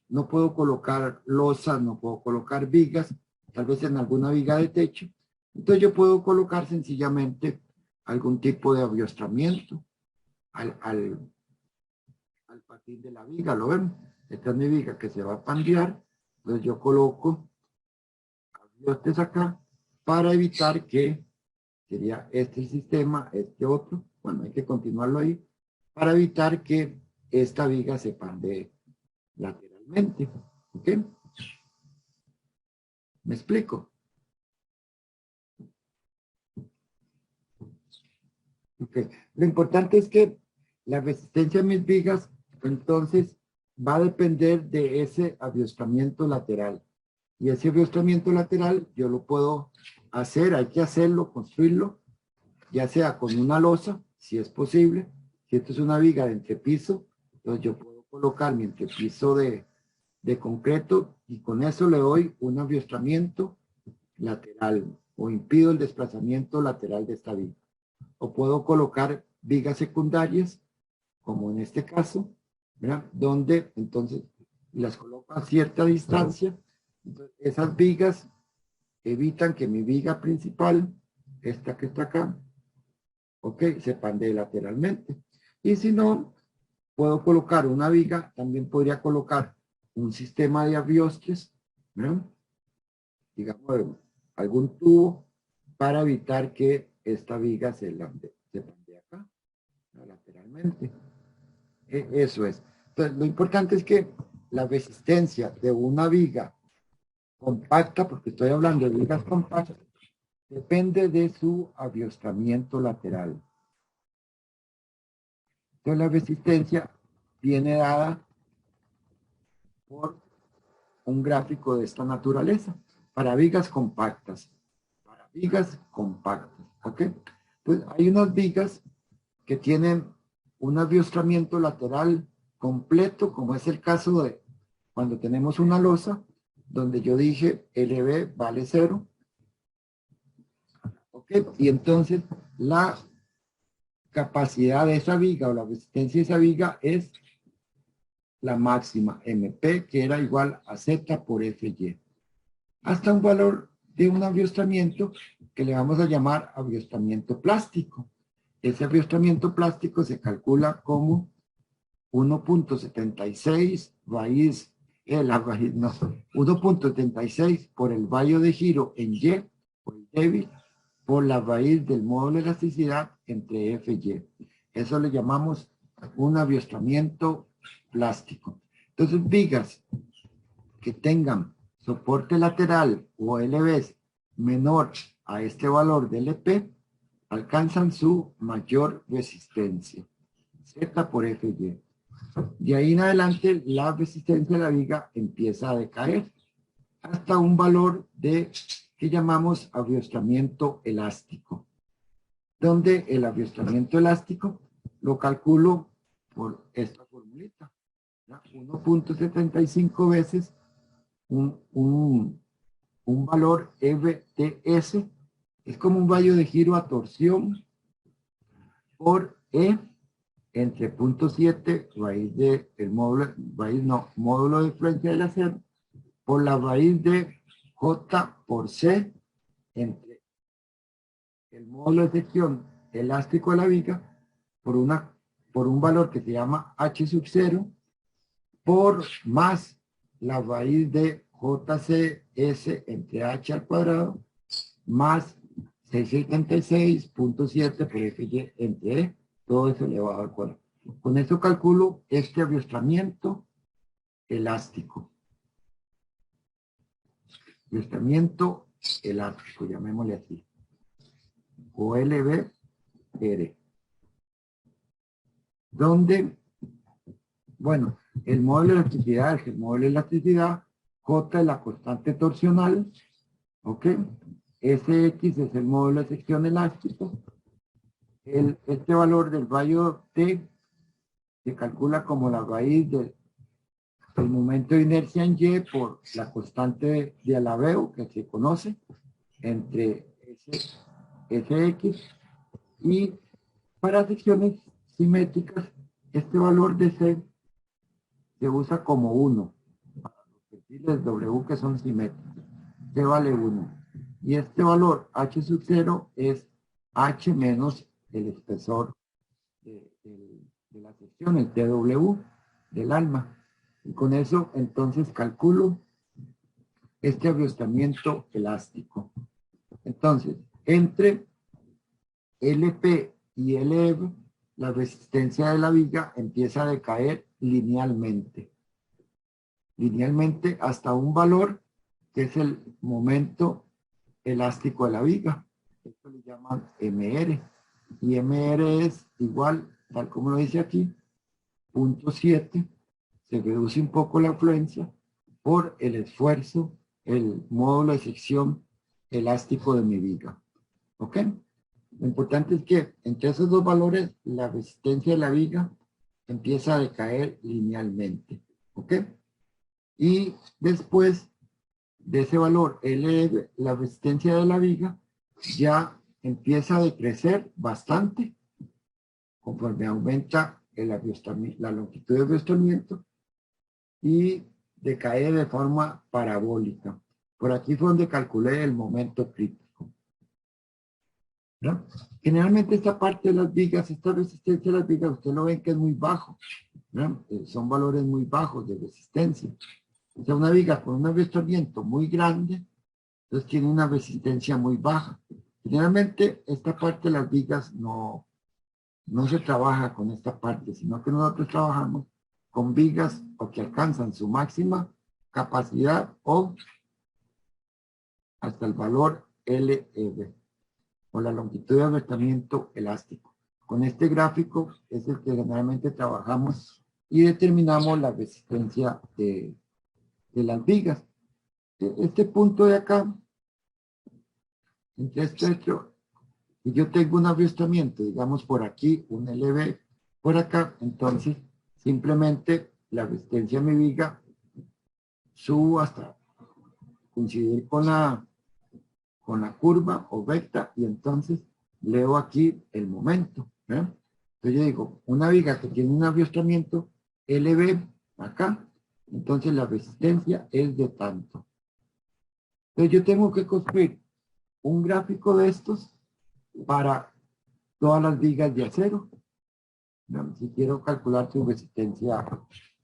no puedo colocar losas, no puedo colocar vigas, tal vez en alguna viga de techo. Entonces yo puedo colocar sencillamente algún tipo de aviostramiento al patín de la viga. ¿Lo ven? Esta es mi viga que se va a pandear. Entonces yo coloco aviostes acá para evitar que, sería este el sistema, este otro, bueno, hay que continuarlo ahí, para evitar que esta viga se pandee lateralmente. ¿Ok? ¿Me explico? Okay. Lo importante es que la resistencia a mis vigas, entonces, va a depender de ese aviostramiento lateral. Y ese aviostramiento lateral yo lo puedo hacer, hay que hacerlo, construirlo, ya sea con una losa, si es posible. Si esto es una viga de entrepiso, entonces yo puedo colocar mi entrepiso de concreto y con eso le doy un aviostramiento lateral o impido el desplazamiento lateral de esta viga. O puedo colocar vigas secundarias, como en este caso, ¿verdad? Donde entonces las coloco a cierta distancia. Entonces, esas vigas evitan que mi viga principal, esta que está acá, ok, se pandee lateralmente. Y si no, puedo colocar una viga, también podría colocar un sistema de aviostres, ¿verdad? Digamos, algún tubo para evitar que esta viga se pandee acá, ¿no? Lateralmente. Eso es. Entonces, lo importante es que la resistencia de una viga compacta, porque estoy hablando de vigas compactas, depende de su aviostramiento lateral. Entonces, la resistencia viene dada por un gráfico de esta naturaleza, para vigas compactas. Para vigas compactas, ¿ok? Entonces, hay unas vigas que tienen un aviostramiento lateral completo, como es el caso de cuando tenemos una losa, donde yo dije LB vale 0. ¿Ok? Y entonces la capacidad de esa viga o la resistencia de esa viga es la máxima MP, que era igual a Z por FY. Hasta un valor de un aviostramiento que le vamos a llamar aviostramiento plástico. Ese aviostramiento plástico se calcula como 1.76 raíz, 1.76 por el vallo de giro en Y, por el débil, por la raíz del módulo de elasticidad entre F y Y. Eso le llamamos un aviostramiento plástico. Entonces, vigas que tengan soporte lateral o LBs menor a este valor de LP, alcanzan su mayor resistencia, Z por FY. De ahí en adelante, la resistencia de la viga empieza a decaer hasta un valor de que llamamos aviostramiento elástico, donde el aviostramiento elástico lo calculo por esta formulita, 1.75 veces un valor FTS, es como un vallo de giro a torsión por E entre 0.7 raíz de el módulo, módulo de diferencia del acero, por la raíz de J por C entre el módulo de sección elástico de la viga por un valor que se llama H sub 0 por más la raíz de JCS entre H al cuadrado más 676.7 por FY entre E, todo eso elevado al cuadrado. Con eso calculo este aviostramiento elástico. Aviostramiento elástico, llamémosle así. O LBR. Donde, bueno, el módulo de elasticidad es el módulo de elasticidad, J es la constante torsional, ¿ok? SX es el módulo de sección elástico. Este valor del rayo T se calcula como la raíz del momento de inercia en Y por la constante de alabeo que se conoce entre SX, y para secciones simétricas este valor de C se usa como 1 para los perfiles W que son simétricos. C vale 1 y este valor H sub 0 es H menos el espesor de la sección, el TW del alma. Y con eso entonces calculo este aviostramiento elástico. Entonces, entre LP y LF, la resistencia de la viga empieza a decaer linealmente. Linealmente hasta un valor que es el momento elástico de la viga. Esto le llaman MR. y MR es igual, tal como lo dice aquí, 0.7, se reduce un poco la afluencia por el esfuerzo, el módulo de sección elástico de mi viga. ¿Ok? Lo importante es que entre esos dos valores, la resistencia de la viga empieza a decaer linealmente. ¿Ok? Y después de ese valor L, la resistencia de la viga ya empieza a decrecer bastante conforme aumenta la longitud de avistamiento y decae de forma parabólica. Por aquí fue donde calculé el momento crítico, ¿no? Generalmente esta parte de las vigas, esta resistencia de las vigas, usted lo ven que es muy bajo, ¿no? Son valores muy bajos de resistencia. O sea, una viga con un avistamiento muy grande, entonces tiene una resistencia muy baja. Generalmente esta parte de las vigas no se trabaja con esta parte, sino que nosotros trabajamos con vigas o que alcanzan su máxima capacidad o hasta el valor LEV o la longitud de avistamiento elástico. Con este gráfico es el que generalmente trabajamos y determinamos la resistencia de las vigas. Este punto de acá, entre este otro, y yo tengo un avistamiento, digamos por aquí, un LV por acá, entonces simplemente la resistencia de mi viga subo hasta coincidir con la curva o recta y entonces leo aquí el momento. Entonces yo digo, una viga que tiene un avistamiento LV acá, entonces la resistencia es de tanto. Entonces yo tengo que construir un gráfico de estos para todas las vigas de acero. Si quiero calcular su resistencia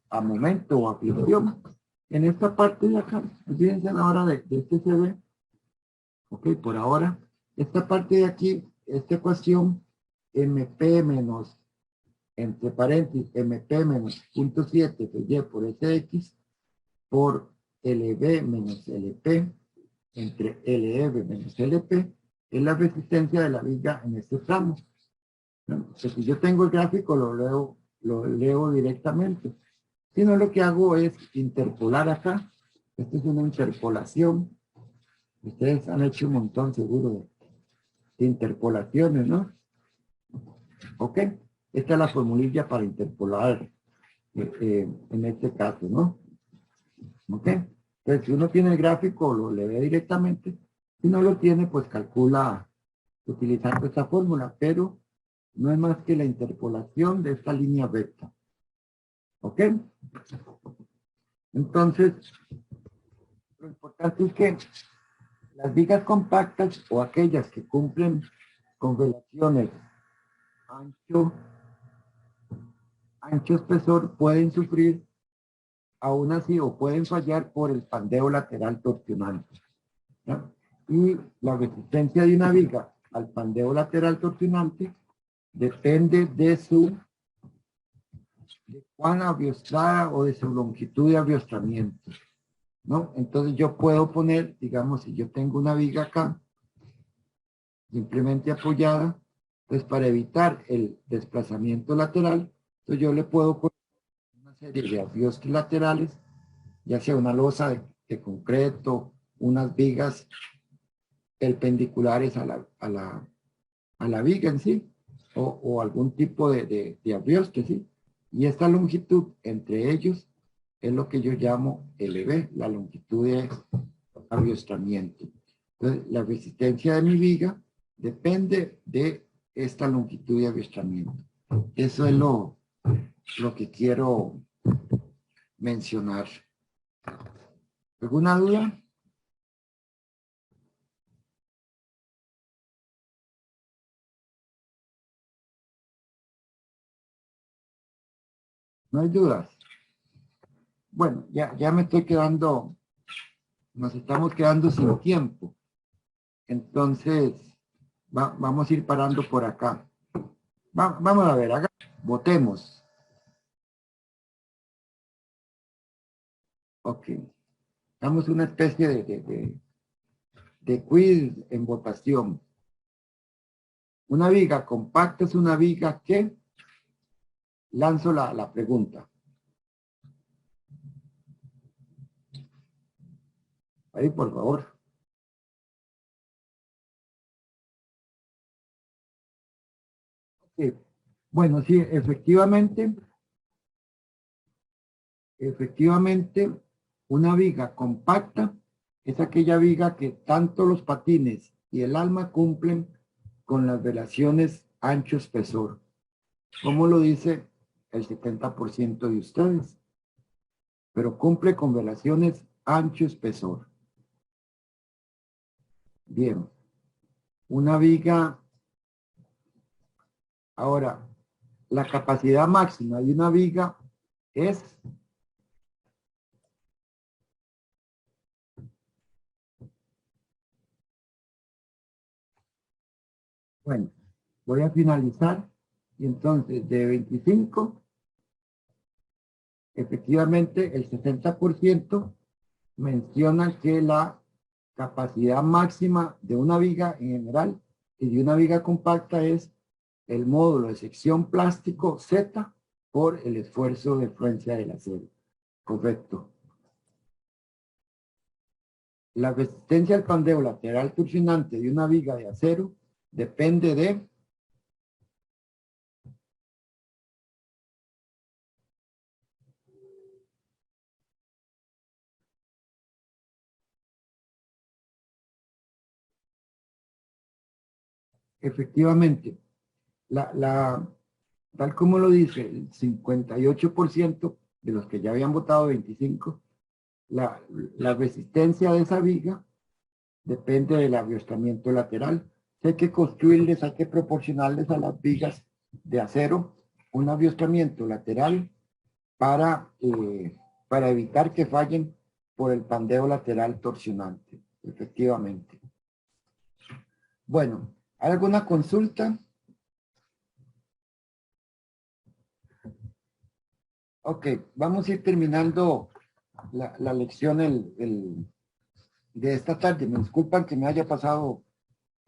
a momento o a fricción. En esta parte de acá, fíjense ahora de este CV, ok, por ahora, esta parte de aquí, esta ecuación, MP menos, entre paréntesis, MP menos 0.7 y por SX, por LV menos LP, entre LEV menos LP, es la resistencia de la viga en este tramo. Entonces, si yo tengo el gráfico, lo leo directamente. Si no, lo que hago es interpolar acá. Esta es una interpolación. Ustedes han hecho un montón, seguro, de interpolaciones, ¿no? ¿Ok? Esta es la formulilla para interpolar en este caso, ¿no? ¿Ok? Entonces, si uno tiene el gráfico, lo lee directamente. Si no lo tiene, pues calcula utilizando esta fórmula, pero no es más que la interpolación de esta línea recta. ¿Ok? Entonces, lo importante es que las vigas compactas o aquellas que cumplen con relaciones ancho espesor pueden sufrir aún así o pueden fallar por el pandeo lateral torsionante, ¿no? Y la resistencia de una viga al pandeo lateral torsionante depende de cuán aviostrada o de su longitud de aviostramiento, ¿no? Entonces yo puedo poner, digamos, si yo tengo una viga acá, simplemente apoyada, pues para evitar el desplazamiento lateral, entonces yo le puedo poner una serie de aviostres laterales, ya sea una losa de concreto, unas vigas perpendiculares a la viga en sí, o algún tipo de aviostre, ¿sí? Y esta longitud entre ellos es lo que yo llamo LV, la longitud de aviostramiento. Entonces, la resistencia de mi viga depende de esta longitud de aviostramiento. Eso es lo que quiero mencionar. ¿Alguna duda? ¿No hay dudas? Bueno, ya me estoy quedando, nos estamos quedando sin tiempo. Entonces, vamos a ir parando por acá. Vamos a ver, votemos. Ok. Damos una especie de quiz en votación. Una viga compacta es una viga que, lanzo la pregunta. Ahí, por favor. Sí. Bueno, sí, efectivamente, una viga compacta es aquella viga que tanto los patines y el alma cumplen con las relaciones ancho-espesor, como lo dice el 70% de ustedes, pero cumple con relaciones ancho-espesor. Bien, una viga, ahora, la capacidad máxima de una viga es bueno, voy a finalizar y entonces de 25, efectivamente el 60% menciona que la capacidad máxima de una viga en general y de una viga compacta es el módulo de sección plástico Z por el esfuerzo de influencia del acero. Correcto. La resistencia al pandeo lateral torsionante de una viga de acero depende de efectivamente, tal como lo dice el 58% de los que ya habían votado 25, la resistencia de esa viga depende del aviostramiento lateral. Hay que construirles, hay que proporcionarles a las vigas de acero un aviostramiento lateral para evitar que fallen por el pandeo lateral torsionante, efectivamente. Bueno, ¿hay alguna consulta? Ok, vamos a ir terminando la lección de esta tarde. Me disculpan que me haya pasado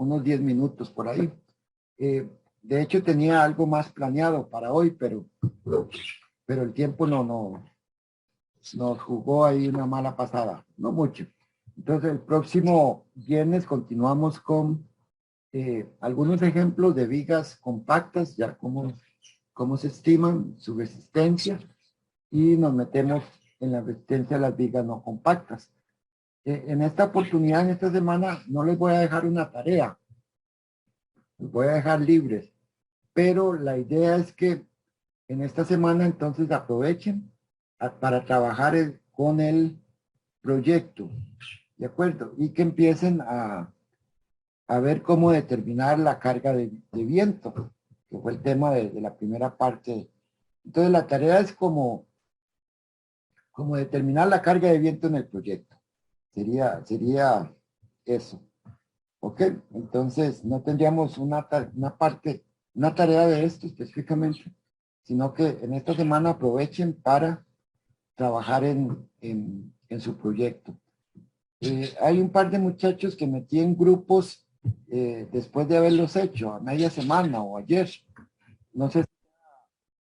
unos 10 minutos por ahí. De hecho, tenía algo más planeado para hoy, pero el tiempo nos jugó ahí una mala pasada, no mucho. Entonces, el próximo viernes continuamos con algunos ejemplos de vigas compactas, ya cómo se estiman su resistencia, y nos metemos en la resistencia a las vigas no compactas. En esta oportunidad, en esta semana, no les voy a dejar una tarea, los voy a dejar libres, pero la idea es que en esta semana entonces aprovechen para trabajar con el proyecto, ¿de acuerdo? Y que empiecen a ver cómo determinar la carga de viento, que fue el tema de la primera parte. Entonces la tarea es como determinar la carga de viento en el proyecto. Sería eso. ¿Ok? Entonces no tendríamos una tarea de esto específicamente, sino que en esta semana aprovechen para trabajar en su proyecto. Hay un par de muchachos que metí en grupos después de haberlos hecho a media semana o ayer. No sé si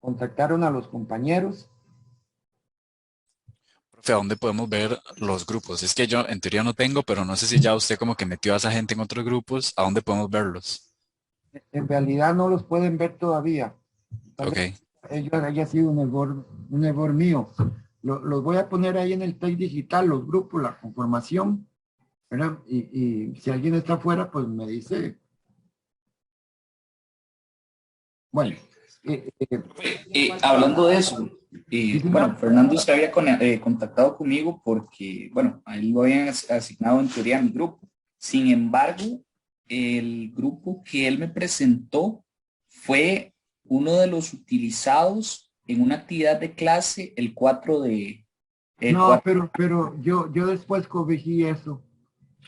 contactaron a los compañeros. Profe, ¿a dónde podemos ver los grupos? Es que yo en teoría no tengo, pero no sé si ya usted como que metió a esa gente en otros grupos. ¿A dónde podemos verlos? En realidad no los pueden ver todavía. Tal Ok. vez ellos haya sido un error mío. Los voy a poner ahí en el tag digital, los grupos, la conformación, ¿verdad? Y si alguien está afuera, pues me dice. Bueno. Hablando de eso, Sí, bueno, señor. Fernando se había contactado conmigo porque, bueno, a él lo habían asignado en teoría a mi grupo. Sin embargo, el grupo que él me presentó fue uno de los utilizados en una actividad de clase el 4 de... No, pero yo después corregí eso.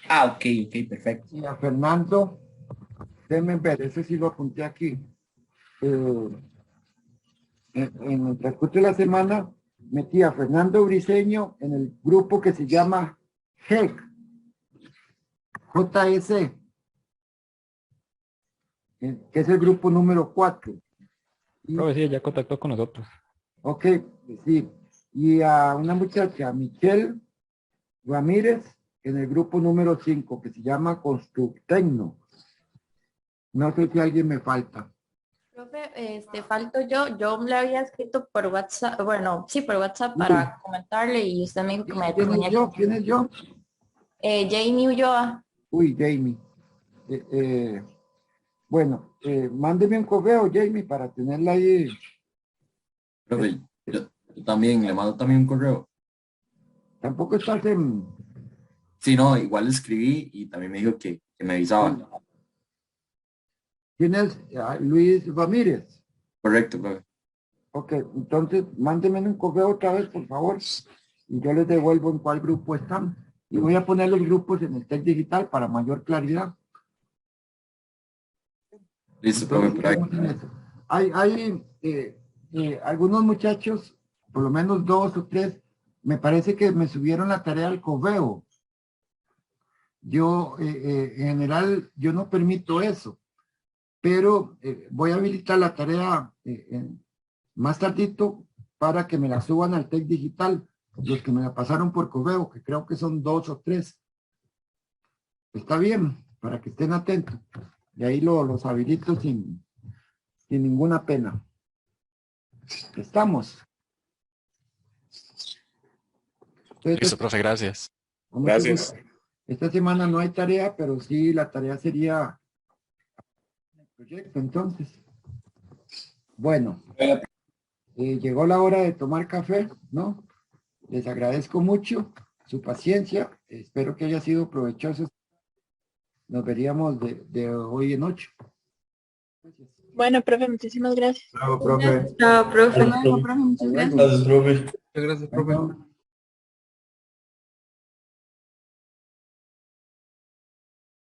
Ah, ok, perfecto. Y a Fernando, déjenme ver, ese sí lo apunté aquí. En el transcurso de la semana metí a Fernando Briceño en el grupo que se llama JEC, JS. que es el grupo número 4. Profe, sí, ya contactó con nosotros. Ok, sí. Y a una muchacha, Michelle Ramírez, en el grupo número 5, que se llama Constructecno. No sé si alguien me falta. Profe, falto yo le había escrito por WhatsApp, bueno, sí, por WhatsApp para comentarle y usted me dijo que me ¿Quién es yo? ¿Quién es yo? Jamie Ulloa. Uy, Jamie. Bueno, mándeme un correo, Jamie, para tenerla ahí. Profe, yo también le mando también un correo. Tampoco estás en... Sí, no, igual le escribí y también me dijo que me avisaban. ¿Quién es? Luis Ramírez. Correcto, profe. Ok, entonces mándeme un correo otra vez, por favor, y yo les devuelvo en cuál grupo están. Y voy a poner los grupos en el TEC Digital para mayor claridad. Listo, Entonces, profe, por ahí. quedamos en eso. Hay algunos muchachos, por lo menos 2 o 3, me parece que me subieron la tarea al correo. Yo, en general, yo no permito eso, pero voy a habilitar la tarea más tardito para que me la suban al TEC Digital, los que me la pasaron por correo, que creo que son 2 o 3. Está bien, para que estén atentos. Y ahí los habilito sin ninguna pena. Estamos. Entonces, Listo, profe, gracias. con mucho gusto. Esta semana no hay tarea, pero sí la tarea sería el proyecto, entonces. Bueno, llegó la hora de tomar café, ¿no? Les agradezco mucho su paciencia. Espero que haya sido provechoso. Nos veríamos de hoy en 8. Gracias. Bueno, profe, muchísimas gracias. Bravo, profe. Chao, profe. Hasta luego, profe, muchas gracias. Gracias, profe. Gracias, profe.